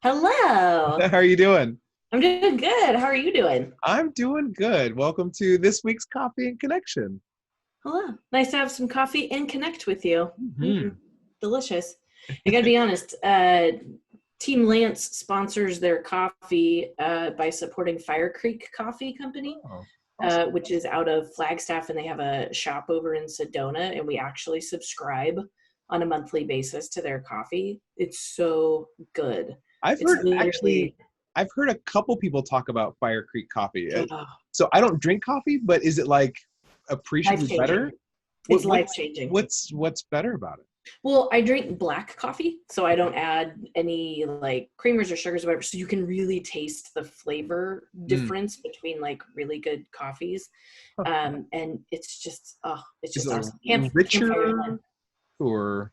Hello. How are you doing? I'm doing good. How are you doing? I'm doing good. Welcome to this week's Coffee and Connection. Hello. Nice to have some coffee and connect with you. Hmm. Delicious. I gotta be honest. Team Lance sponsors their coffee by supporting Fire Creek Coffee Company, Oh, awesome. which is out of Flagstaff, and they have a shop over in Sedona. And we actually subscribe on a monthly basis to their coffee. It's so good. I've It's heard literally actually, I've heard a couple people talk about Fire Creek coffee. oh, So I don't drink coffee, but is it like life appreciably changing. better? It's What life what's changing. what's better about it? Well, I drink black coffee, so I don't add any like creamers or sugars or whatever. So you can really taste the flavor Mm. difference between like really good coffees. Huh. And it's Is just it like awesome. Campfire richer or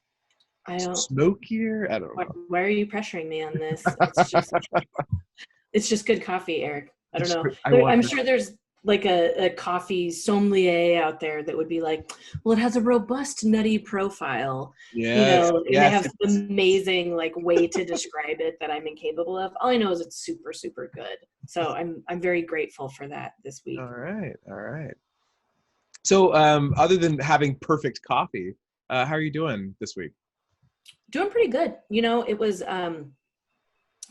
I don't smokier? I don't know. why are you pressuring me on this? It's just good coffee, Eric. I don't know. I want I'm this. sure there's like a coffee sommelier out there that would be like, well, it has a robust nutty profile, Yes, and they yes. have some amazing like way to describe it that I'm incapable of. All I know is it's super, super good. So I'm very grateful for that this All week. right, all right. So, other than having perfect coffee, how are you doing this week? Doing pretty good. It was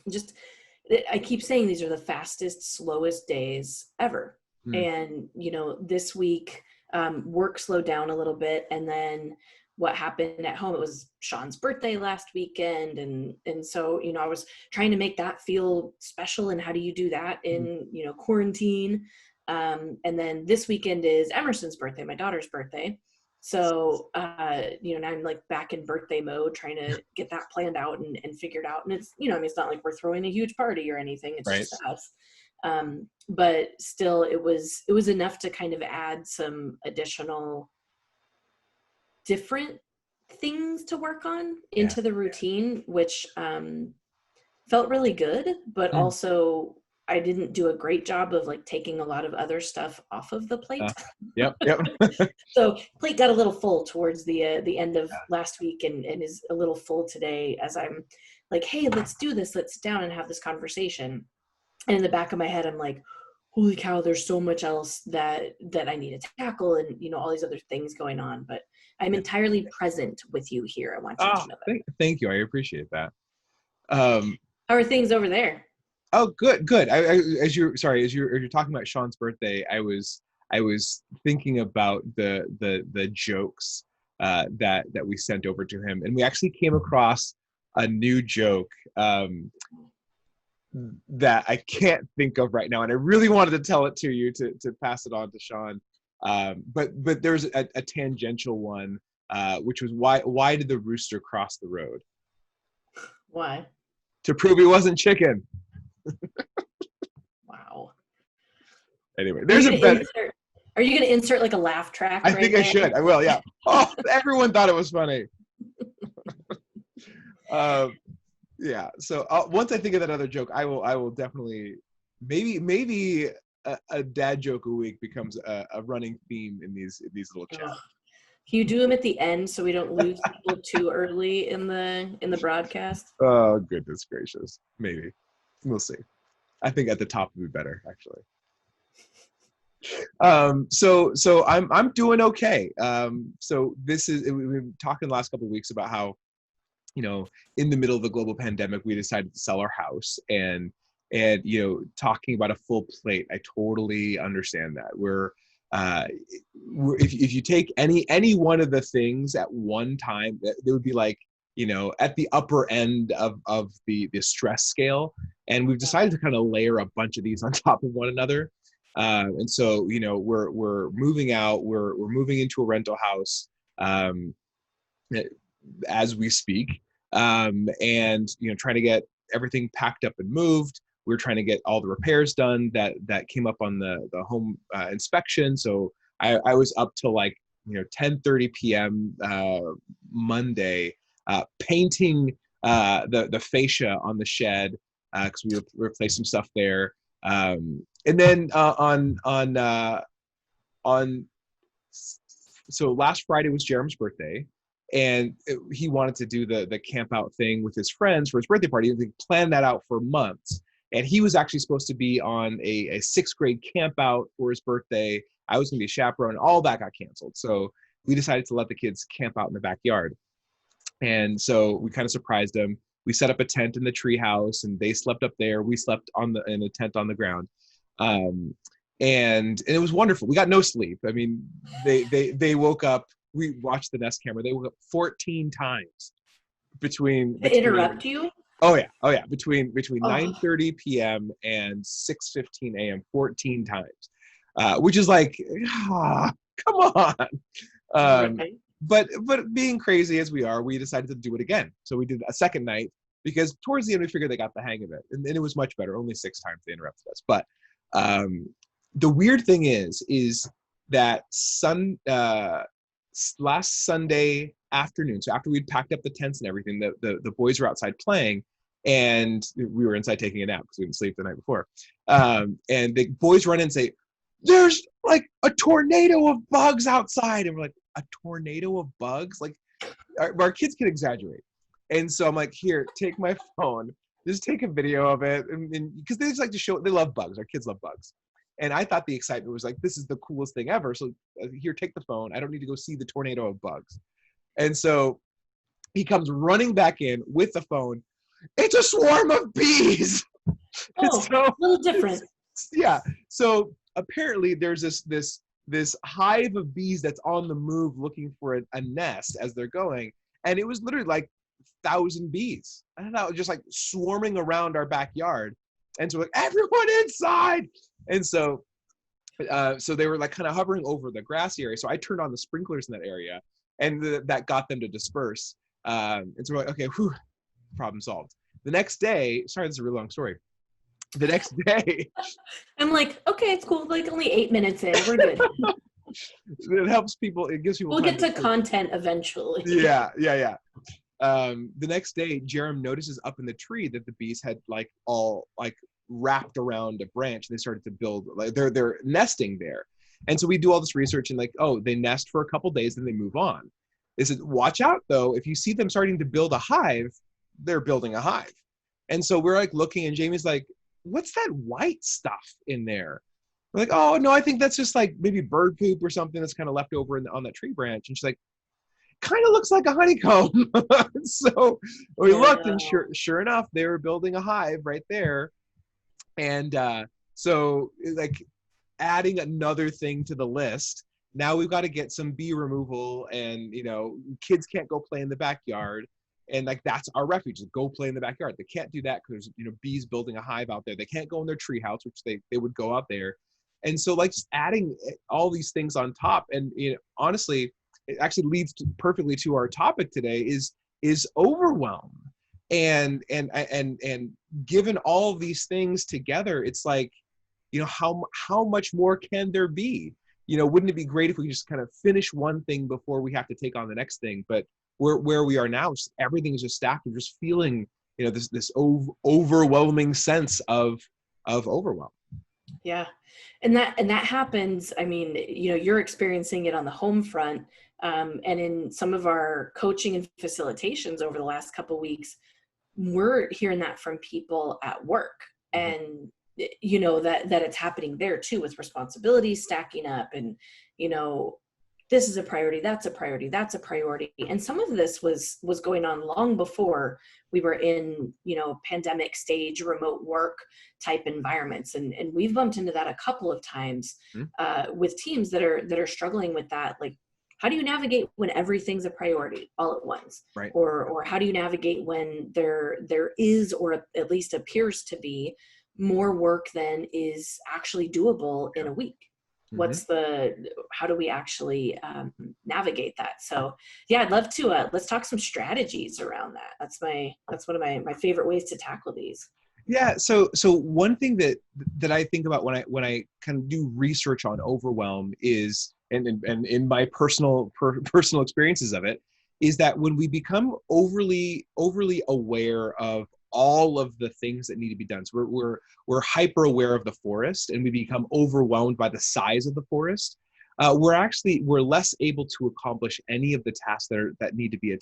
just I keep saying these are the fastest, slowest days ever. Hmm. And, this week, work slowed down a little bit. And then what happened at home, it was Sean's birthday last weekend. And so, I was trying to make that feel special. And how do you do that in, quarantine? And then this weekend is Emerson's birthday, my daughter's birthday. So, now I'm like back in birthday mode, trying to get that planned out and figured out. And it's, it's not like we're throwing a huge party or anything. It's Right. just us. But still, it was enough to kind of add some additional different things to work on Yeah. into the routine, which felt really good, but Mm. also I didn't do a great job of like taking a lot of other stuff off of the plate. Yep. Yep. So plate got a little full towards the end of last week and is a little full today as I'm like, hey, let's do this. Let's sit down and have this conversation. And in the back of my head, I'm like, holy cow, there's so much else that I need to tackle and all these other things going on. But I'm Yeah. entirely present with you here. I want you Oh, to know that. thank you. I appreciate that. Um, How are things over there? oh, good, good. As you're talking about Sean's birthday, I was thinking about the jokes that we sent over to him, and we actually came across a new joke that I can't think of right now, and I really wanted to tell it to you to pass it on to Sean. But there's a tangential one, which was why did the rooster cross the road? Why? To prove he wasn't chicken. Wow. Anyway, Are you there's a gonna better. insert are you gonna insert like a laugh track I right think I there? should. I will. Yeah. Oh, everyone thought it was funny. Uh, yeah. So once I think of that other joke, I will definitely maybe a dad joke a week becomes a running theme in these little Ugh. chats. Can you do them at the end so we don't lose people too early in the broadcast? Oh goodness gracious. Maybe we'll see. I think at the top would be better actually. So I'm doing okay. So this is we've been talking the last couple of weeks about how in the middle of the global pandemic, we decided to sell our house and talking about a full plate. I totally understand that. If you take any one of the things at one time, it would be like, at the upper end of the stress scale. And we've decided to kind of layer a bunch of these on top of one another. And so, we're moving out, we're moving into a rental house. As we speak, and trying to get everything packed up and moved. We're trying to get all the repairs done that came up on the home inspection. So I was up till like 10:30 p.m. Monday, painting the fascia on the shed because we replaced some stuff there. And then on so last Friday was Jerem's birthday. and he wanted to do the camp out thing with his friends for his birthday party. They planned that out for months, and he was actually supposed to be on a sixth grade camp out for his birthday. I was going to be a chaperone. All that got canceled, so we decided to let the kids camp out in the backyard. And so we kind of surprised them. We set up a tent in the tree house, and they slept up there. We slept in a tent on the ground. And it was wonderful. We got no sleep. I mean, they woke up. We watched the Nest camera. They woke up 14 times between interrupt you. Oh yeah. Between 9:30 p.m. and 6:15 a.m. 14 times, which is like, come on. Right. But being crazy as we are, we decided to do it again. So we did a second night, because towards the end we figured they got the hang of it, and it was much better. Only 6 times they interrupted us. But the weird thing is that last Sunday afternoon, so after we'd packed up the tents and everything, the boys were outside playing, and we were inside taking a nap because we didn't sleep the night before. And the boys run in and say, "There's like a tornado of bugs outside," and we're like, "A tornado of bugs?" Like, our kids can exaggerate. And so I'm like, "Here, take my phone, just take a video of it," and because they just like to show, they love bugs. Our kids love bugs. And I thought the excitement was like, this is the coolest thing ever. So here, take the phone. I don't need to go see the tornado of bugs. And so he comes running back in with the phone. "It's a swarm of bees." Oh, so, a little different. Yeah. So apparently there's this hive of bees that's on the move looking for a nest as they're going. And it was literally like 1,000 bees. I thought, just like swarming around our backyard. And so like, "Everyone inside." And so they were like kind of hovering over the grassy area. So I turned on the sprinklers in that area, and that got them to disperse. And so we're like, okay, whew, problem solved. The next day, sorry, this is a really long story. The next day, I'm like, okay, it's cool. Like only 8 minutes in, we're good. It helps people. It gives people. We'll get to content eventually. Yeah. The next day, Jerem notices up in the tree that the bees had like all like wrapped around a branch, and they started to build, like they're nesting there. And so we do all this research, and like, oh, they nest for a couple days, then they move on. They said, watch out though, if you see them starting to build a hive, they're building a hive. And so we're like looking, and Jamie's like, "What's that white stuff in there?" We're like, "Oh no, I think that's just like maybe bird poop or something that's kind of left over on that tree branch." And she's like, "Kind of looks like a honeycomb." So we looked, and sure enough, they were building a hive right there. And so like adding another thing to the list, now we've got to get some bee removal, and kids can't go play in the backyard, and like that's our refuge, go play in the backyard. They can't do that because there's bees building a hive out there. They can't go in their tree house, which they would go out there. And so like just adding all these things on top, and honestly, it actually leads perfectly to our topic today is overwhelm. And given all these things together, it's like, how much more can there be? Wouldn't it be great if we just kind of finish one thing before we have to take on the next thing? But where we are now, everything is just stacked. We're just feeling, this overwhelming sense of overwhelm. Yeah. And that happens. I mean, you're experiencing it on the home front. And in some of our coaching and facilitations over the last couple of weeks, we're hearing that from people at work, and that it's happening there too, with responsibilities stacking up, and this is a priority, that's a priority, that's a priority. And some of this was going on long before we were in pandemic stage remote work type environments, and we've bumped into that a couple of times with teams that are struggling with that. Like, how do you navigate when everything's a priority all at once? Right. Or how do you navigate when there is, or at least appears to be, more work than is actually doable in a week? How do we actually navigate that? So yeah, I'd love to, let's talk some strategies around that. That's one of my favorite ways to tackle these. Yeah. So one thing that I think about when I kind of do research on overwhelm is, and in my personal experiences of it, is that when we become overly aware of all of the things that need to be done, so we're hyper aware of the forest, and we become overwhelmed by the size of the forest. we're less able to accomplish any of the tasks that need to be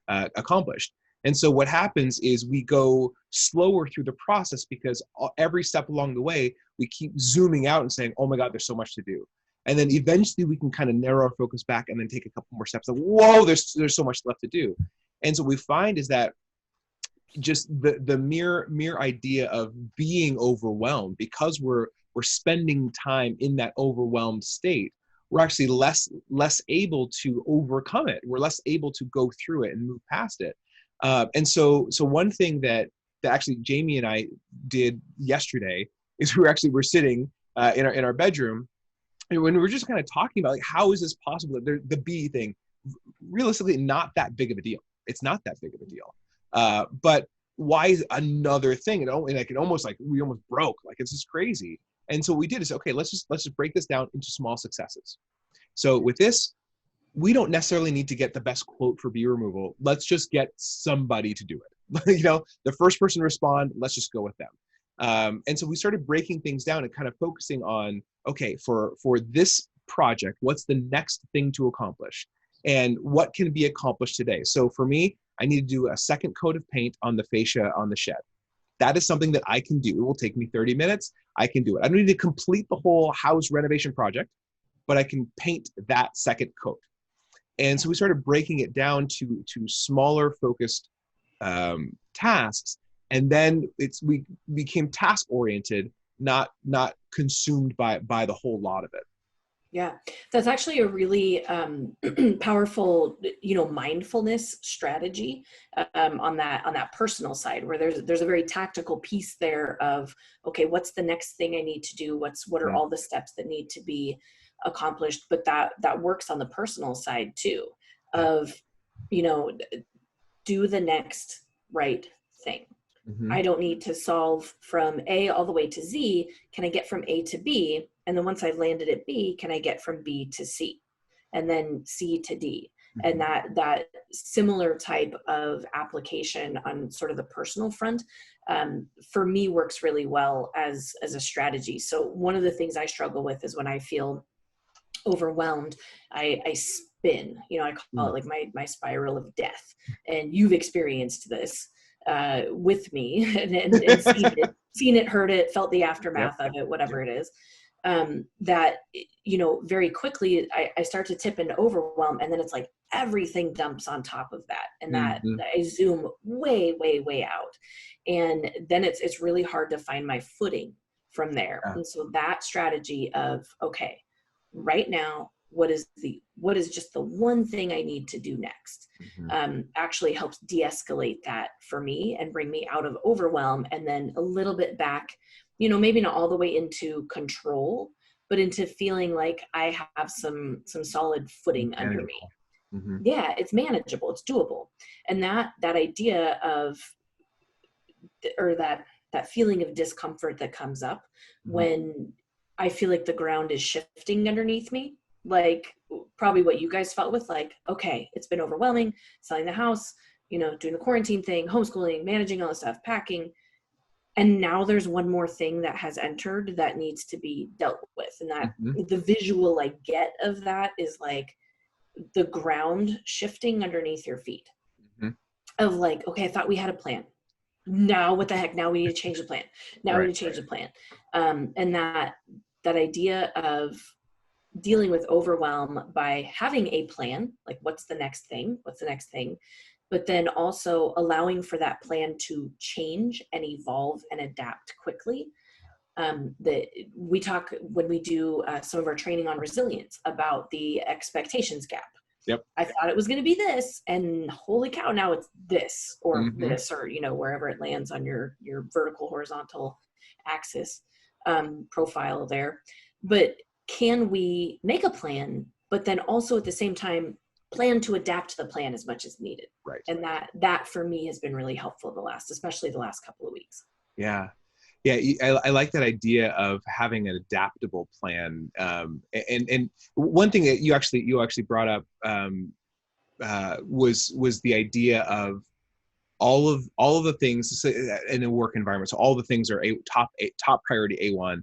accomplished. And so what happens is we go slower through the process because every step along the way, we keep zooming out and saying, oh my God, there's so much to do. And then eventually we can kind of narrow our focus back and then take a couple more steps. Like, whoa, there's so much left to do. And so what we find is that just the mere idea of being overwhelmed, because we're spending time in that overwhelmed state, we're actually less able to overcome it. We're less able to go through it and move past it. And so one thing that actually Jamie and I did yesterday is we're sitting in our bedroom, and when we were just kind of talking about like, how is this possible? The B thing, realistically, not that big of a deal. It's not that big of a deal. But why is another thing? And like we almost broke. Like, it's just crazy. And so what we did is, okay, let's just break this down into small successes. So with this, we don't necessarily need to get the best quote for bee removal. Let's just get somebody to do it. The first person to respond, let's just go with them. And so we started breaking things down and kind of focusing on, okay, for this project, what's the next thing to accomplish? And what can be accomplished today? So for me, I need to do a second coat of paint on the fascia on the shed. That is something that I can do. It will take me 30 minutes. I can do it. I don't need to complete the whole house renovation project, but I can paint that second coat. And so we started breaking it down to smaller focused tasks. And then we became task oriented, not consumed by the whole lot of it. Yeah, that's actually a really powerful, mindfulness strategy on that personal side, where there's a very tactical piece there of, okay, what's the next thing I need to do? What are all the steps that need to be accomplished? But that works on the personal side too, of, do the next right thing. Mm-hmm. I don't need to solve from A all the way to Z. Can I get from A to B? And then once I've landed at B, can I get from B to C? And then C to D? Mm-hmm. And that similar type of application on sort of the personal front, for me, works really well as a strategy. So one of the things I struggle with is when I feel overwhelmed, I spin. I call it like my spiral of death. And you've experienced this with me and seen it, heard it, felt the aftermath of it, whatever it is. That, very quickly I start to tip into overwhelm, and then it's like everything dumps on top of that. And that I zoom way, way, way out. And then it's really hard to find my footing from there. And so that strategy of, okay, right now, what is just the one thing I need to do next, actually helps de-escalate that for me and bring me out of overwhelm, and then a little bit back, maybe not all the way into control, but into feeling like I have some solid footing under me. Mm-hmm. Yeah, it's manageable, it's doable. And that idea of, or that feeling of discomfort that comes up when I feel like the ground is shifting underneath me, like probably what you guys felt with, like, okay, it's been overwhelming, selling the house, doing the quarantine thing, homeschooling, managing all this stuff, packing. And now there's one more thing that has entered that needs to be dealt with. And that the visual I get of that is like the ground shifting underneath your feet, of like, okay, I thought we had a plan. Now what the heck? Now we need to change the plan. Now we need to change the plan. And that idea of dealing with overwhelm by having a plan, like what's the next thing, but then also allowing for that plan to change and evolve and adapt quickly. That we talk when we do some of our training on resilience about the expectations gap. Yep. I thought it was going to be this, and holy cow, now it's this or this, or wherever it lands on your vertical horizontal axis profile there. But can we make a plan, but then also at the same time plan to adapt to the plan as much as needed? Right. And that for me has been really helpful especially the last couple of weeks. Yeah. Yeah, I like that idea of having an adaptable plan. And one thing that you actually brought up was the idea of all of the things in a work environment. So all the things are top priority A1,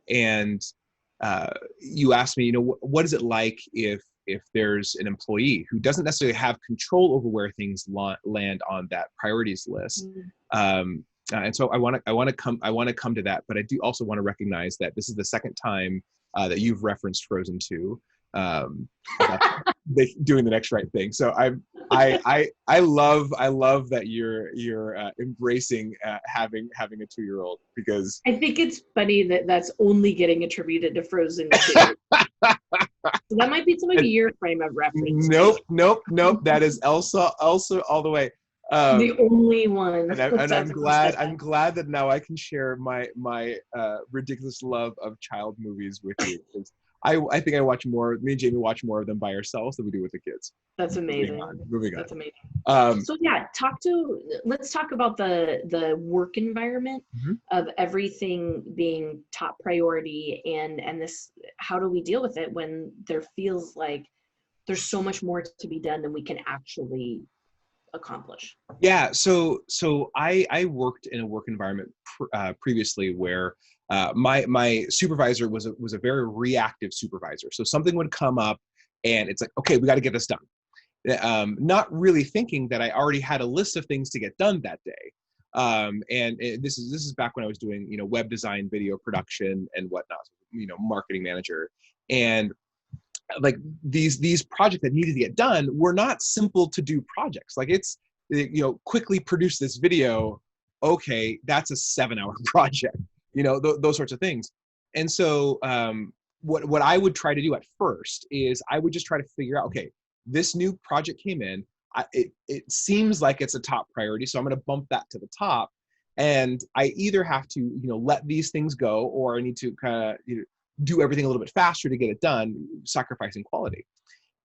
and you asked me, what is it like if there's an employee who doesn't necessarily have control over where things land on that priorities list. And so I want to come to that, but I do also want to recognize that this is the second time that you've referenced Frozen 2, about doing the next right thing. So I love that you're embracing having a 2-year-old, because I think it's funny that that's only getting attributed to Frozen 2. So that might be some of your frame of reference. Nope. That is Elsa all the way. The only one. And I'm glad that now I can share my ridiculous love of child movies with you. I think me and Jamie watch more of them by ourselves than we do with the kids. That's amazing. Moving on. That's amazing. So yeah, let's talk about the work environment of everything being top priority, and this, how do we deal with it when there feels like there's so much more to be done than we can actually accomplish? Yeah, so I worked in a work environment previously where my supervisor was a very reactive supervisor. So something would come up and it's like, okay, we got to get this done. Not really thinking that I already had a list of things to get done that day. This is back when I was doing, web design, video production and whatnot, marketing manager. And like these projects that needed to get done were not simple to do projects. Like it's, quickly produce this video. Okay, that's a 7-hour project, those sorts of things. And so what I would try to do at first is I would just try to figure out, okay, this new project came in. It seems like it's a top priority, so I'm going to bump that to the top. And I either have to, let these things go, or I need to kind of, do everything a little bit faster to get it done, sacrificing quality.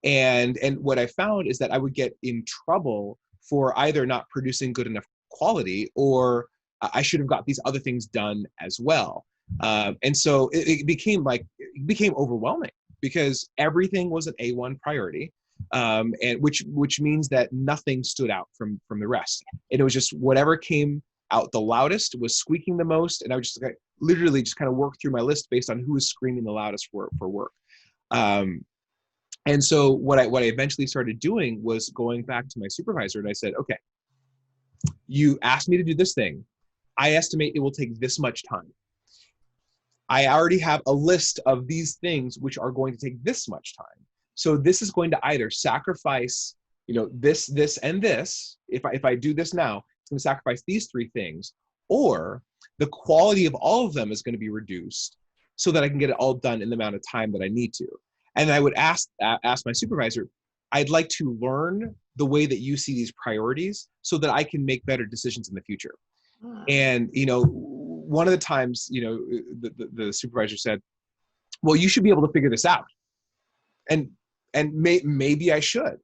And what I found is that I would get in trouble for either not producing good enough quality, or I should have got these other things done as well. And so it became overwhelming, because everything was an A1 priority, and which means that nothing stood out from the rest. And it was just whatever came out the loudest was squeaking the most, and I would just literally just kind of work through my list based on who was screaming the loudest for work. And so what I eventually started doing was going back to my supervisor, and I said, okay, you asked me to do this thing. I estimate it will take this much time. I already have a list of these things which are going to take this much time. So this is going to either sacrifice, this, and this. If I do this now, it's going to sacrifice these 3 things, or the quality of all of them is going to be reduced so that I can get it all done in the amount of time that I need to. And I would ask my supervisor, I'd like to learn the way that you see these priorities so that I can make better decisions in the future. And, one of the times, the supervisor said, well, you should be able to figure this out. And maybe I should.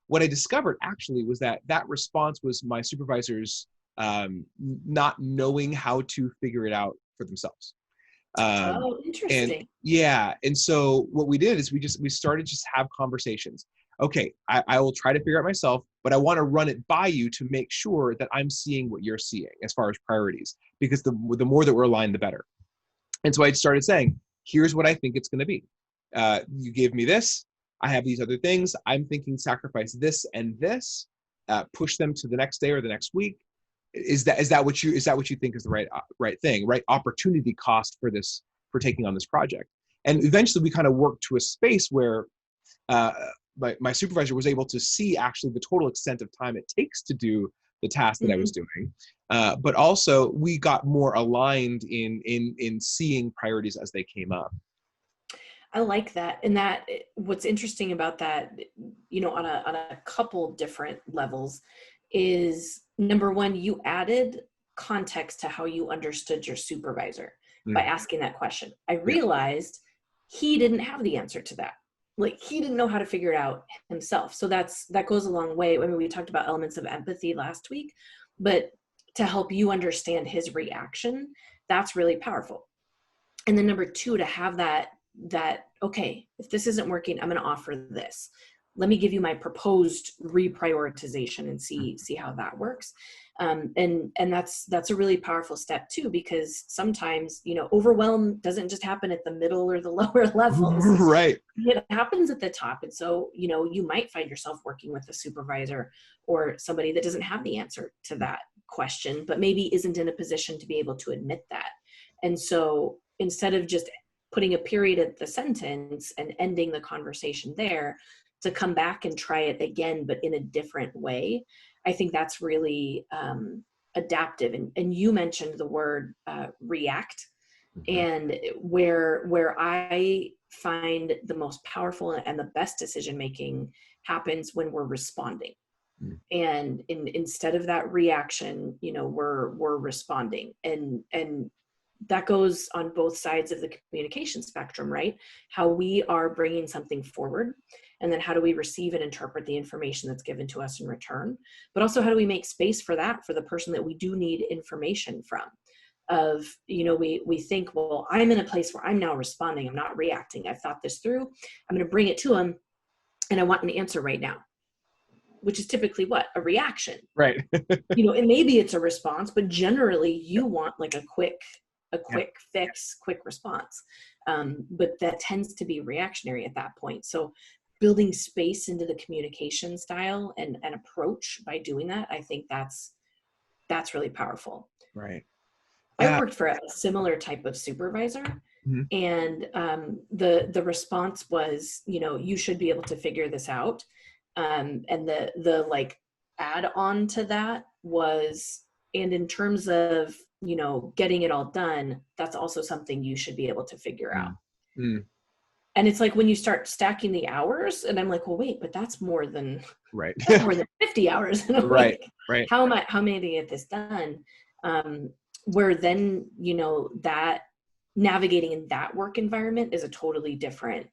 What I discovered actually was that response was my supervisor's not knowing how to figure it out for themselves. Interesting. And so what we did is we started just have conversations. Okay, I will try to figure out myself, but I want to run it by you to make sure that I'm seeing what you're seeing as far as priorities, because the more that we're aligned, the better. And so I started saying, here's what I think it's going to be. You gave me this. I have these other things. I'm thinking sacrifice this and this, push them to the next day or the next week. Is that what you think is the right thing, right opportunity cost for taking on this project? And eventually we kind of worked to a space where my supervisor was able to see actually the total extent of time it takes to do the task that I was doing, but also we got more aligned in seeing priorities as they came up. I like that. And that what's interesting about that, on a couple different levels, is number one, you added context to how you understood your supervisor by asking that question. I realized he didn't have the answer to that. Like, he didn't know how to figure it out himself. So that goes a long way. I mean, we talked about elements of empathy last week, but to help you understand his reaction, that's really powerful. And then number two, to have that, okay, if this isn't working, I'm going to offer this. let me give you my proposed reprioritization and see how that works. And that's a really powerful step too, because sometimes, overwhelm doesn't just happen at the middle or the lower levels. Right. It happens at the top. And so, you might find yourself working with a supervisor or somebody that doesn't have the answer to that question, but maybe isn't in a position to be able to admit that. And so instead of just putting a period at the sentence and ending the conversation there, to come back and try it again, but in a different way, I think that's really adaptive. And you mentioned the word react, and where I find the most powerful and the best decision making happens when we're responding. And instead of that reaction, we're responding, and that goes on both sides of the communication spectrum, right? How we are bringing something forward, and then how do we receive and interpret the information that's given to us in return? But also, how do we make space for that for the person that we do need information from? Of, we think, well, I'm in a place where I'm now responding. I'm not reacting. I've thought this through. I'm going to bring it to them, and I want an answer right now, which is typically what? A reaction. Right. And maybe it's a response, but generally you want like a quick fix, quick response. But that tends to be reactionary at that point. So building space into the communication style and approach by doing that, I think that's really powerful. Right. I worked for a similar type of supervisor, and the response was, you should be able to figure this out. And the like add on to that was, and in terms of, getting it all done, that's also something you should be able to figure out. And it's like when you start stacking the hours, and I'm like, well, wait, but that's more than right. that's more than 50 hours in a right. week. Right. How am I to get this done? Where then, that navigating in that work environment is a totally different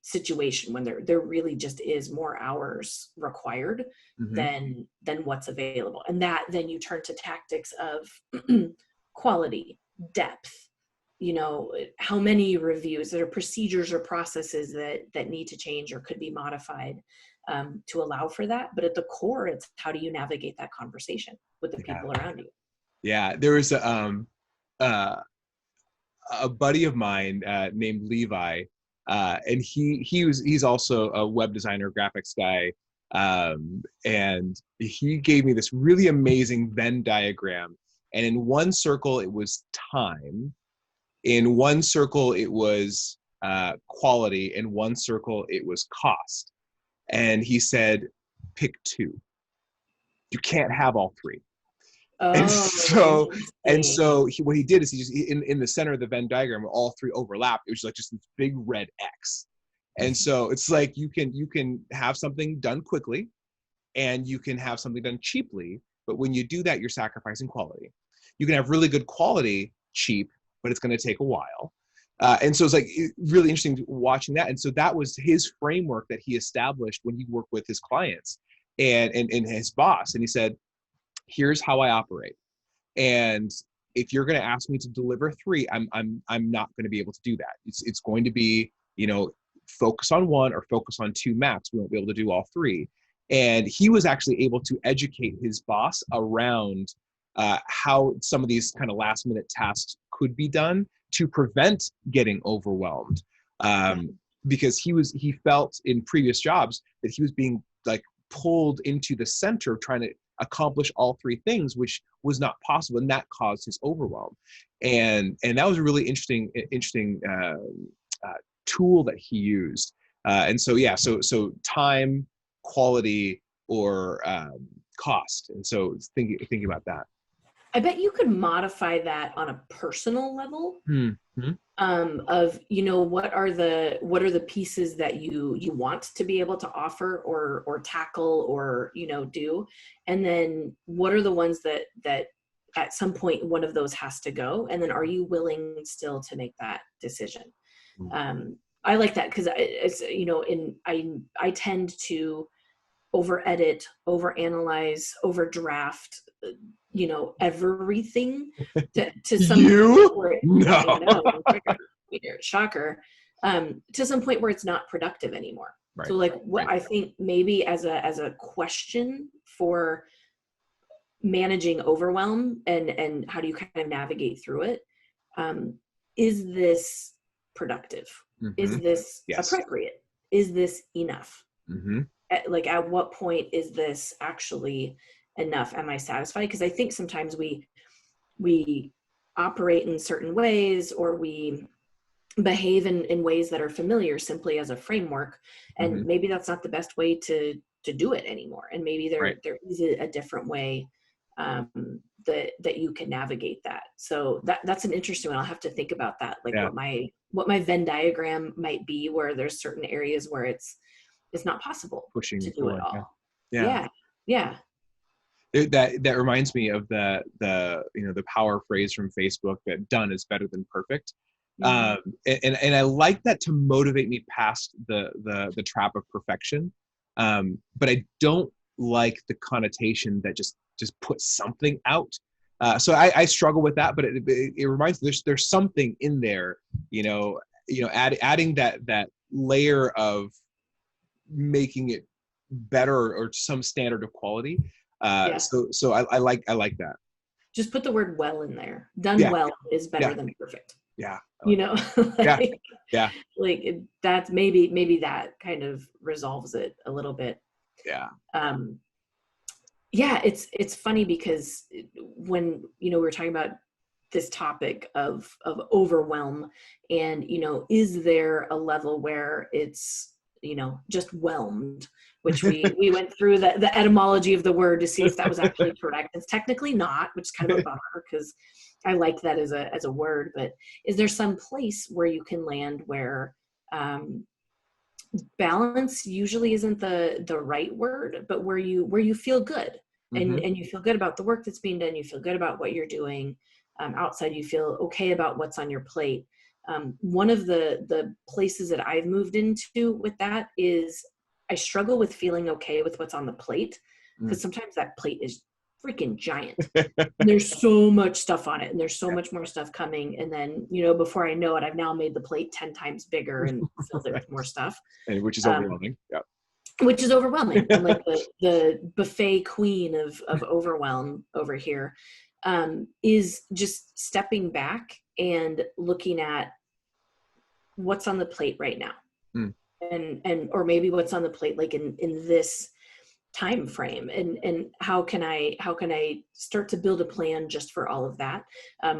situation, when there really just is more hours required than what's available. And that then you turn to tactics of quality, depth, how many reviews, there are procedures or processes that need to change or could be modified to allow for that. But at the core, it's how do you navigate that conversation with the people around you? Yeah, there was a buddy of mine named Levi, and he's also a web designer, graphics guy, and he gave me this really amazing Venn diagram. And in one circle it was time, in one circle it was quality, in one circle it was cost. And he said, pick two. You can't have all three. And so what he did is he just in the center of the Venn diagram where all three overlap, it was like just this big red X. And so it's like you can have something done quickly and you can have something done cheaply, but when you do that, you're sacrificing quality. You can have really good quality cheap, but it's going to take a while. And so it's like really interesting watching that. And so that was his framework that he established when he worked with his clients and his boss. And he said, here's how I operate. And if you're going to ask me to deliver three, I'm not going to be able to do that. It's going to be, focus on one or focus on two max. We won't be able to do all three. And he was actually able to educate his boss around how some of these kind of last minute tasks could be done to prevent getting overwhelmed. Because he felt in previous jobs that he was being like pulled into the center of trying to accomplish all three things, which was not possible, and that caused his overwhelm. And that was a really interesting tool that he used. And so so time, quality, or cost. And so thinking about that. I bet you could modify that on a personal level. Of what are the pieces that you want to be able to offer or tackle or do, and then what are the ones that at some point one of those has to go, and then are you willing still to make that decision? I like that because I tend to over edit, over analyze, over draft, everything to some point where shocker, to some point where it's not productive anymore. Right. So like what Right. I think maybe as a question for managing overwhelm and how do you kind of navigate through it, um, is this productive? Mm-hmm. Is this Yes. appropriate? Is this enough? Mm-hmm. Like at what point is this actually enough? Am I satisfied? Because I think sometimes we operate in certain ways, or we behave in ways that are familiar simply as a framework, Mm-hmm. and maybe that's not the best way to do it anymore, and maybe Right. there is a different way, that you can navigate that. So that's an interesting one. I'll have to think about that, like Yeah. what my Venn diagram might be, where there's certain areas where it's not possible Pushing to me do it forward. Yeah. all. Yeah. Yeah, yeah. That reminds me of the power phrase from Facebook that done is better than perfect. Mhm. And I like that to motivate me past the trap of perfection. But I don't like the connotation that just puts something out. So I struggle with that, but it reminds me there's something in there, adding that layer of making it better or some standard of quality. Yeah, So I like that. just put the word well in there. Done Yeah, well is yeah, better than perfect, yeah. I you like know. that. Yeah, like, yeah, that's maybe that kind of resolves it a little bit. yeah. um yeah, it's funny because when we were talking about this topic of overwhelm, and is there a level where it's just whelmed, which we went through the etymology of the word to see if that was actually correct. It's technically not, which is kind of a bummer because I like that as a word. But is there some place where you can land where, um, balance usually isn't the right word, but where you feel good, and Hmm. you feel good about the work that's being done, you feel good about what you're doing, outside, you feel okay about what's on your plate. One of the places that I've moved into with that is I struggle with feeling okay with what's on the plate, Mm. because sometimes that plate is freaking giant. There's so much stuff on it, and there's so much more stuff coming, and then before I know it, I've now made the plate 10 times bigger and filled it Right. with more stuff, And which is um, overwhelming. Yeah. which is overwhelming. I'm like the buffet queen of overwhelm over here. Is just stepping back and looking at what's on the plate right now, Mm. and or maybe what's on the plate like in this time frame, and how can I start to build a plan just for all of that.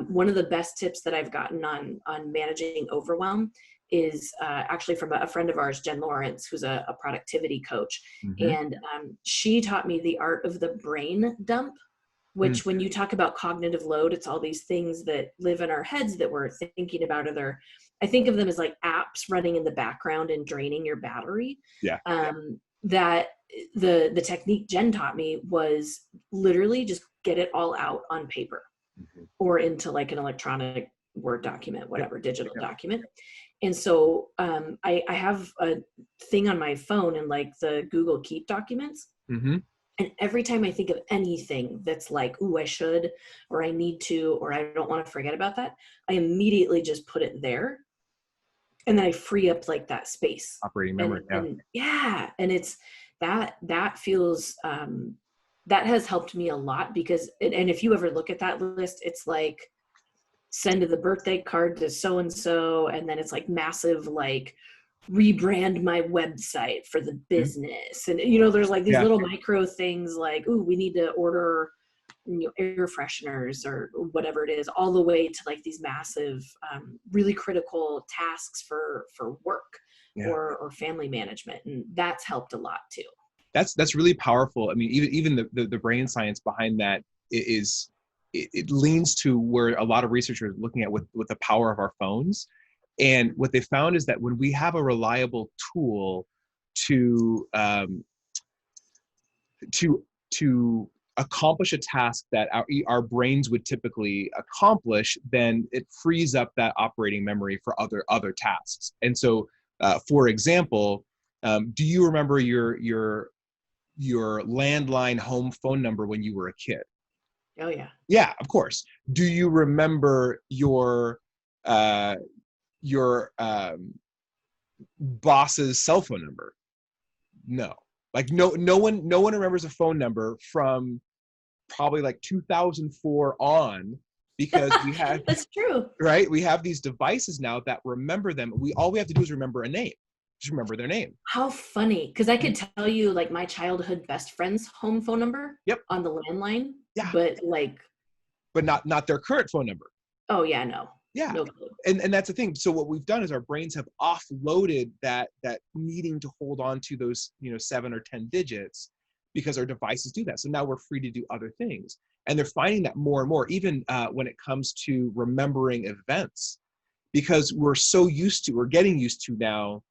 One of the best tips that I've gotten on managing overwhelm is, actually from a friend of ours, Jen Lawrence, who's a productivity coach, Hmm. and she taught me the art of the brain dump, Mm. which when you talk about cognitive load, it's all these things that live in our heads that we're thinking about, other, I think of them as like apps running in the background and draining your battery. Yeah. That the technique Jen taught me was literally just get it all out on paper, Hmm. or into like an electronic Word document, Yep. whatever, digital Yep. document. And so, I have a thing on my phone and like the Google Keep documents. Hmm. And every time I think of anything that's like, ooh, I should, or I need to, or I don't want to forget about that, I immediately just put it there. And then I free up like that space. Operating memory. Yeah. And yeah, and it's that feels, that has helped me a lot, because, and if you ever look at that list, it's like send the birthday card to so and so, and then it's like massive, like rebrand my website for the Mhm. business, and there's like these Yeah. little micro things like, ooh, we need to order air fresheners or whatever it is, all the way to like these massive, really critical tasks for work, Yeah. or family management, and that's helped a lot too. That's really powerful. I mean, even the brain science behind that is it leans to where a lot of researchers are looking at with the power of our phones. And what they found is that when we have a reliable tool to to accomplish a task that our brains would typically accomplish, then it frees up that operating memory for other tasks. And so, for example, do you remember your landline home phone number when you were a kid? Oh yeah. Yeah, of course. Do you remember uh, your boss's cell phone number? No. Like no one remembers a phone number from probably like 2004 on, because we had, That's true. right? We have these devices now that remember them. All we have to do is remember a name. Just remember their name. How funny. Because I could tell you like my childhood best friend's home phone number Yep. on the landline. Yeah. But like, but not their current phone number. oh yeah, no. Yeah. No clue. And that's the thing. So what we've done is our brains have offloaded that needing to hold on to those, 7 or 10 digits, because our devices do that. So now we're free to do other things. And they're finding that more and more, even when it comes to remembering events, because we're getting used to now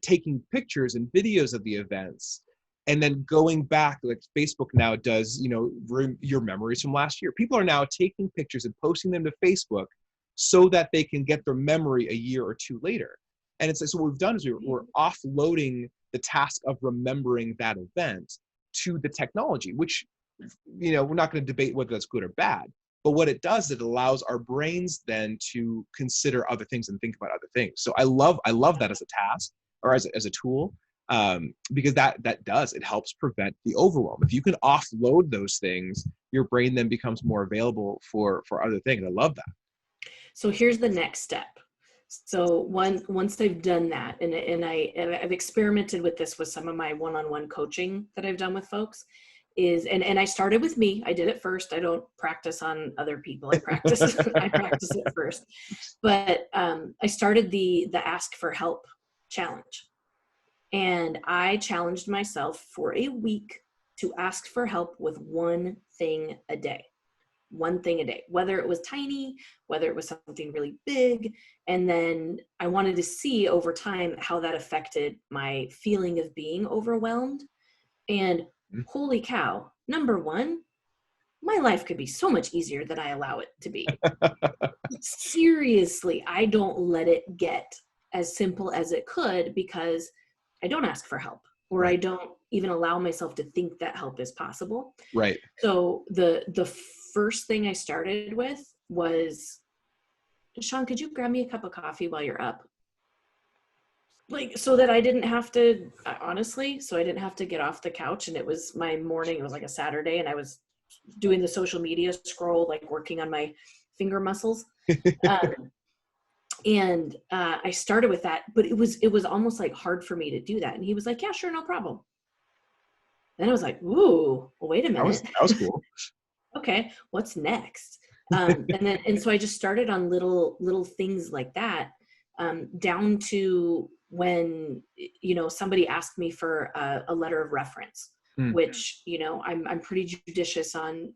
taking pictures and videos of the events, and then going back, like Facebook now does, your memories from last year. People are now taking pictures and posting them to Facebook so that they can get their memory a year or two later. And it's like, so what we've done is we're offloading the task of remembering that event to the technology, which, we're not going to debate whether that's good or bad. But what it does, it allows our brains then to consider other things and think about other things. So I love that as a task, or as a tool, because that it helps prevent the overwhelm. If you can offload those things, your brain then becomes more available for other things. I love that. So here's the next step. So once I've done that, and I've experimented with this with some of my one-on-one coaching that I've done with folks, and I started with me. I did it first. I don't practice on other people. I practice it first. But I started the ask for help challenge, and I challenged myself for a week to ask for help with one thing a day. One thing a day, whether it was tiny, whether it was something really big. And then I wanted to see over time how that affected my feeling of being overwhelmed. And holy cow, number one, my life could be so much easier than I allow it to be. Seriously, I don't let it get as simple as it could, because I don't ask for help, or right. I don't even allow myself to think that help is possible. Right. So the first thing I started with was, Sean, could you grab me a cup of coffee while you're up? Like, so that I didn't have to, honestly, so I didn't have to get off the couch. And it was my morning, it was like a Saturday, and I was doing the social media scroll, like working on my finger muscles. And I started with that, but it was almost like hard for me to do that. And he was like, yeah, sure, no problem. Then I was like, ooh, well, wait a minute. That was cool. Okay, what's next? And so I just started on little things like that, down to when, somebody asked me for a letter of reference, which, I'm pretty judicious on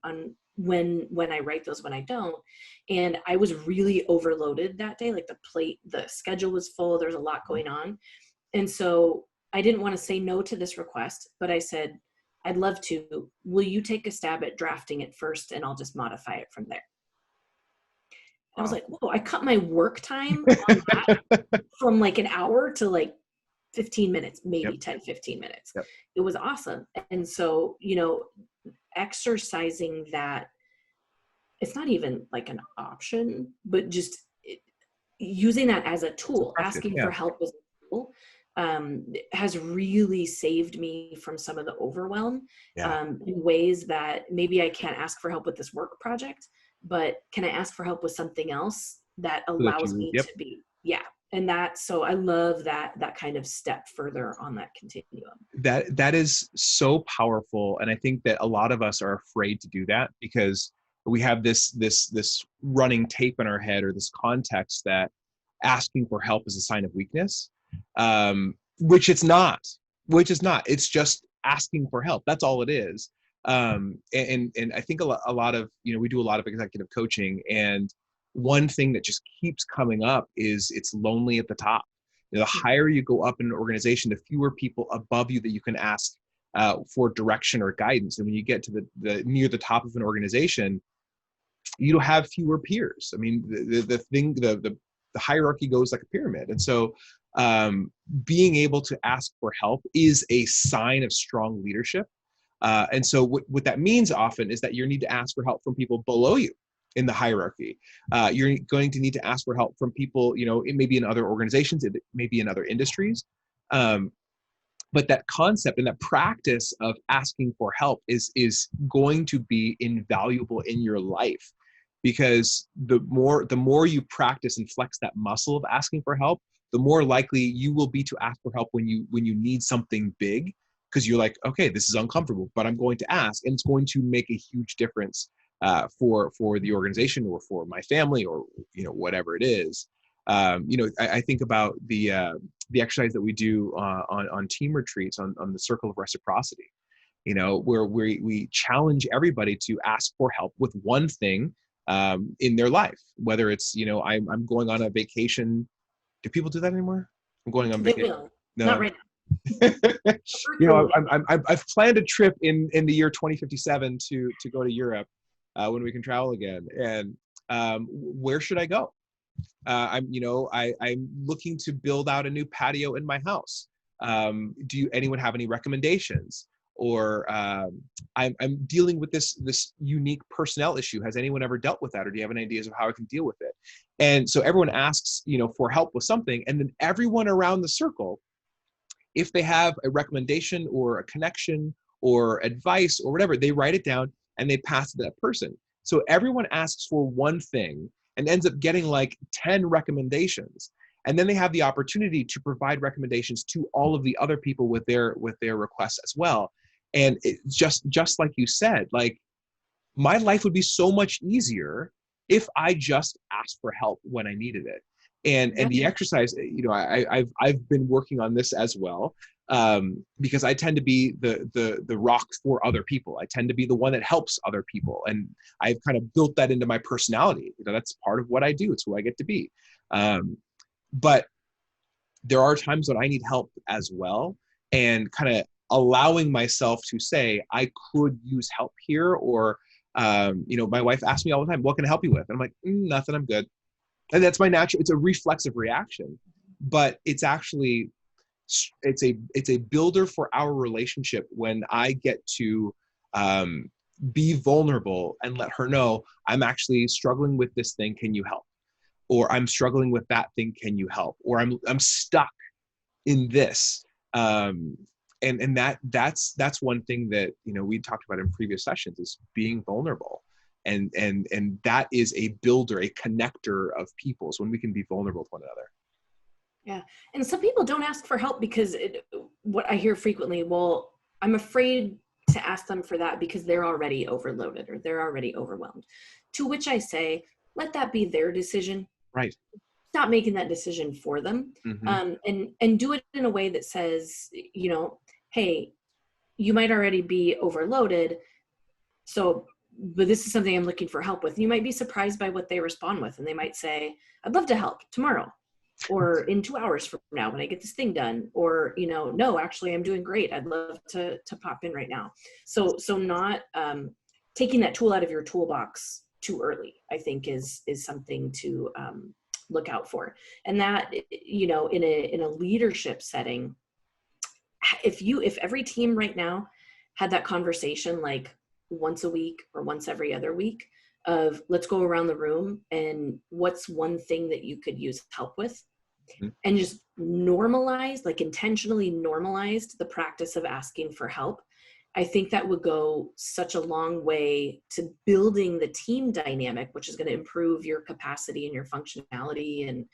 when I write those, when I don't. And I was really overloaded that day. Like the schedule was full. There's a lot going on. And so I didn't want to say no to this request, but I said, I'd love to. Will you take a stab at drafting it first, and I'll just modify it from there? I was like, whoa, I cut my work time on that from like an hour to like 15 minutes, maybe 10, 15 minutes. Yep. It was awesome. And so, exercising that, it's not even like an option, but just using that as a tool, asking for help as a tool, has really saved me from some of the overwhelm, in ways that maybe I can't ask for help with this work project, but can I ask for help with something else that allows me to be, and so I love that kind of step further on that continuum. That is so powerful. And I think that a lot of us are afraid to do that, because we have this running tape in our head, or this context that asking for help is a sign of weakness. Which it's not. It's just asking for help. That's all it is. And I think a lot of, we do a lot of executive coaching, and one thing that just keeps coming up is it's lonely at the top. The higher you go up in an organization, the fewer people above you that you can ask for direction or guidance. And when you get to the near the top of an organization, you have fewer peers. I mean, the hierarchy goes like a pyramid. And so being able to ask for help is a sign of strong leadership. And so what that means often is that you need to ask for help from people below you in the hierarchy. You're going to need to ask for help from people, it may be in other organizations, it may be in other industries. But that concept and that practice of asking for help is going to be invaluable in your life, because the more you practice and flex that muscle of asking for help, the more likely you will be to ask for help when you need something big, because you're like, okay, this is uncomfortable, but I'm going to ask, and it's going to make a huge difference for the organization or for my family, or whatever it is. I think about the exercise that we do on team retreats on the circle of reciprocity, where we challenge everybody to ask for help with one thing in their life, whether it's, I'm going on a vacation. Do people do that anymore? I'm going on They vacation. will. No. Not right now. I've planned a trip in the year 2057 to go to Europe when we can travel again. And where should I go? I'm looking to build out a new patio in my house. Anyone have any recommendations? Or I'm dealing with this unique personnel issue. Has anyone ever dealt with that? Or do you have any ideas of how I can deal with it? And so everyone asks, for help with something. And then everyone around the circle, if they have a recommendation or a connection or advice or whatever, they write it down and they pass it to that person. So everyone asks for one thing and ends up getting like 10 recommendations. And then they have the opportunity to provide recommendations to all of the other people with their requests as well. And it, just like you said, like, my life would be so much easier if I just asked for help when I needed it. And the exercise, I've been working on this as well, because I tend to be the rock for other people. I tend to be the one that helps other people, and I've kind of built that into my personality. That's part of what I do. It's who I get to be. But there are times when I need help as well, and kind of allowing myself to say, I could use help here. Or, my wife asks me all the time, what can I help you with? And I'm like, nothing, I'm good. And that's my natural, it's a reflexive reaction, but it's actually, it's a builder for our relationship when I get to be vulnerable and let her know, I'm actually struggling with this thing, can you help? Or I'm struggling with that thing, can you help? Or I'm stuck in this. And that's one thing that, we talked about in previous sessions, is being vulnerable. And that is a builder, a connector of people. So when we can be vulnerable with one another. Yeah. And some people don't ask for help because what I hear frequently, well, I'm afraid to ask them for that because they're already overloaded or they're already overwhelmed. To which I say, let that be their decision. Right. Stop making that decision for them. Mm-hmm. And do it in a way that says, hey, you might already be overloaded. But this is something I'm looking for help with. You might be surprised by what they respond with. And they might say, I'd love to help tomorrow, or in 2 hours from now when I get this thing done, or, no, actually I'm doing great. I'd love to pop in right now. So not taking that tool out of your toolbox too early, I think is something to look out for. And that, in a leadership setting, if every team right now had that conversation, like once a week or once every other week, of let's go around the room and what's one thing that you could use help with, and just normalized, like intentionally normalized the practice of asking for help, I think that would go such a long way to building the team dynamic, which is going to improve your capacity and your functionality and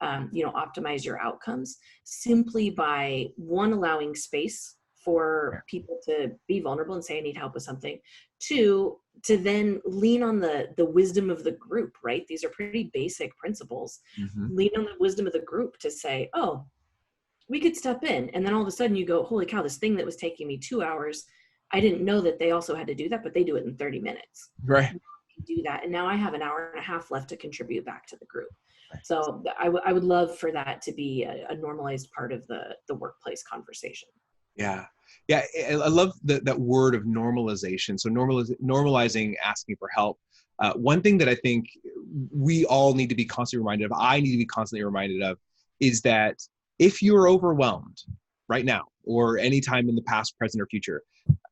optimize your outcomes, simply by one, allowing space for people to be vulnerable and say, I need help with something. Two, to then lean on the wisdom of the group, right? These are pretty basic principles. Mm-hmm. Lean on the wisdom of the group to say, oh, we could step in. And then all of a sudden you go, holy cow, this thing that was taking me 2 hours, I didn't know that they also had to do that, but they do it in 30 minutes. Right. Do that. And now I have an hour and a half left to contribute back to the group. So I would love for that to be a normalized part of the workplace conversation. Yeah. Yeah. I love that word of normalization. So normalizing asking for help. One thing that I think we all need to be constantly reminded of, I need to be constantly reminded of, is that if you're overwhelmed right now, or anytime in the past, present, or future,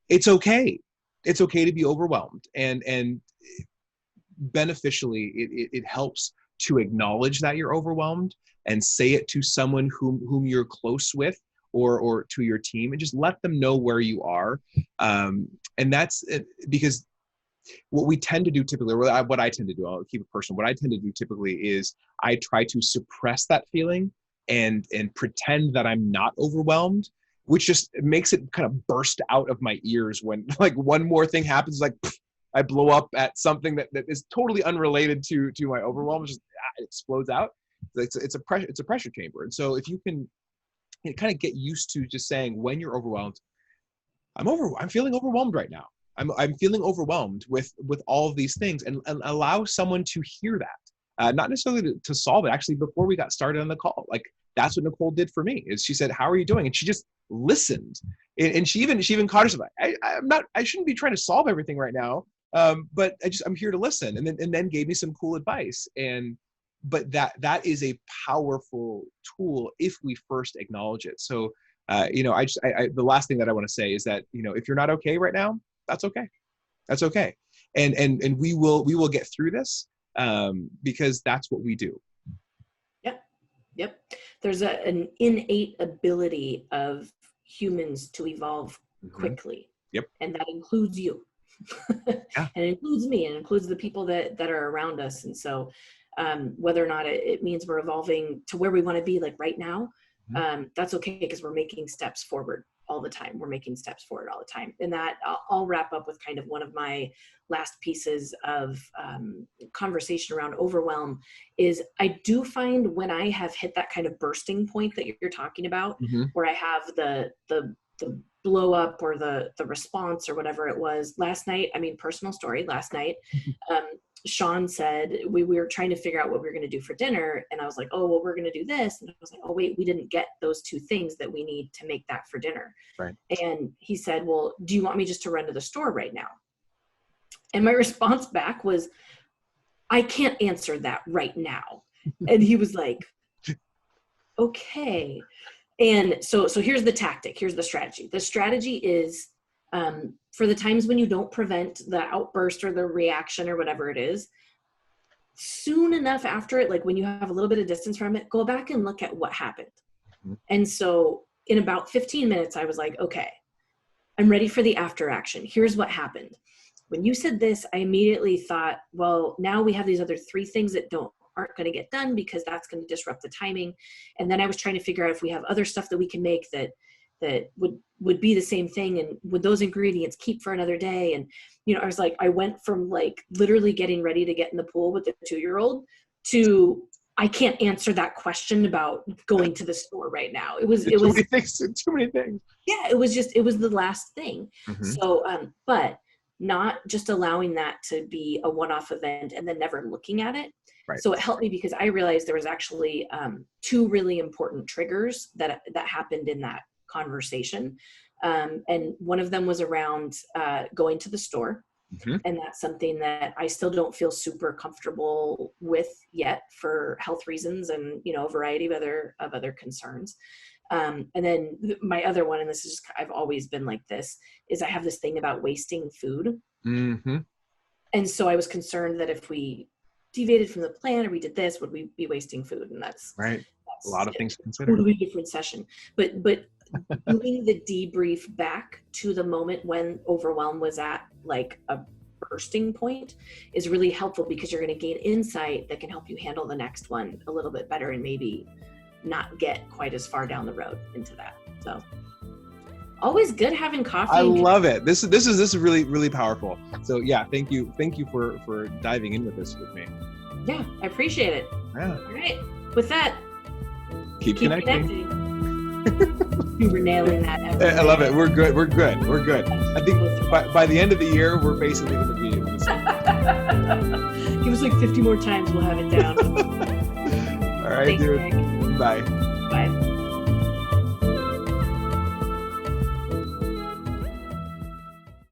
it's okay. It's okay to be overwhelmed. And beneficially, it helps to acknowledge that you're overwhelmed and say it to someone whom you're close with, or to your team, and just let them know where you are. And that's because what we tend to do typically, or what I tend to do, I'll keep it personal. What I tend to do typically is I try to suppress that feeling and pretend that I'm not overwhelmed, which just makes it kind of burst out of my ears when like one more thing happens, like I blow up at something that is totally unrelated to my overwhelm. It just it explodes out. It's a pressure chamber. And so if you can kind of get used to just saying, when you're overwhelmed, I'm feeling overwhelmed right now. I'm feeling overwhelmed with all of these things, and allow someone to hear that. Not necessarily to solve it. Actually, before we got started on the call, like that's what Nicole did for me. Is she said, "How are you doing?" And she just listened, and she even caught herself. I shouldn't be trying to solve everything right now, but I'm here to listen, and then gave me some cool advice. But that is a powerful tool if we first acknowledge it. So the last thing that I want to say is that if you're not okay right now, that's okay. That's okay. And we will get through this because that's what we do. Yep. There's an innate ability of humans to evolve quickly. Yep. And that includes you. Yeah. And it includes me, and it includes the people that are around us. And so whether or not it means we're evolving to where we want to be, like right now, that's okay, because we're making steps forward all the time. We're making steps forward all the time. And that I'll wrap up with kind of one of my last pieces of conversation around overwhelm is I do find when I have hit that kind of bursting point that you're talking about, where I have the blow up or the response or whatever it was last night. I mean, personal story, last night, Sean said we were trying to figure out what we were going to do for dinner. And I was like, oh, well, we're going to do this. And I was like, oh, wait, we didn't get those two things that we need to make that for dinner. Right. And he said, well, do you want me just to run to the store right now? And my response back was, I can't answer that right now. And he was like, okay. And so here's the tactic. Here's the strategy. The strategy is, for the times when you don't prevent the outburst or the reaction or whatever it is, soon enough after it, like when you have a little bit of distance from it, go back and look at what happened. And so in about 15 minutes, I was like, okay, I'm ready for the after action. Here's what happened. When you said this, I immediately thought, well, now we have these other three things that aren't going to get done because that's going to disrupt the timing. And then I was trying to figure out if we have other stuff that we can make that would be the same thing, and would those ingredients keep for another day? And I was like, I went from like literally getting ready to get in the pool with the 2-year-old to I can't answer that question about going to the store right now. It was too many things. Yeah, it was the last thing. So but not just allowing that to be a one-off event and then never looking at it. Right. So it helped me because I realized there was actually 2 really important triggers that happened in that conversation. And one of them was around going to the store. And that's something that I still don't feel super comfortable with yet for health reasons and, a variety of other concerns. And then my other one, and this is just, I've always been like this, is I have this thing about wasting food. And so I was concerned that if we deviated from the plan or we did this, would we be wasting food? And that's right. A lot of things to consider. Totally different session. But doing the debrief back to the moment when overwhelm was at like a bursting point is really helpful, because you're going to gain insight that can help you handle the next one a little bit better and maybe not get quite as far down the road into that. So always good having coffee. I love it. This is really, really powerful. So yeah, thank you for diving in with this with me. Yeah, I appreciate it. Yeah. All right. With that, keep connecting. You were nailing that. I love it. We're good. I think by the end of the year, we're basically going to be in the same. Give us like 50 more times, we'll have it down. All right, Thanks, dude. Nick. Bye. Bye.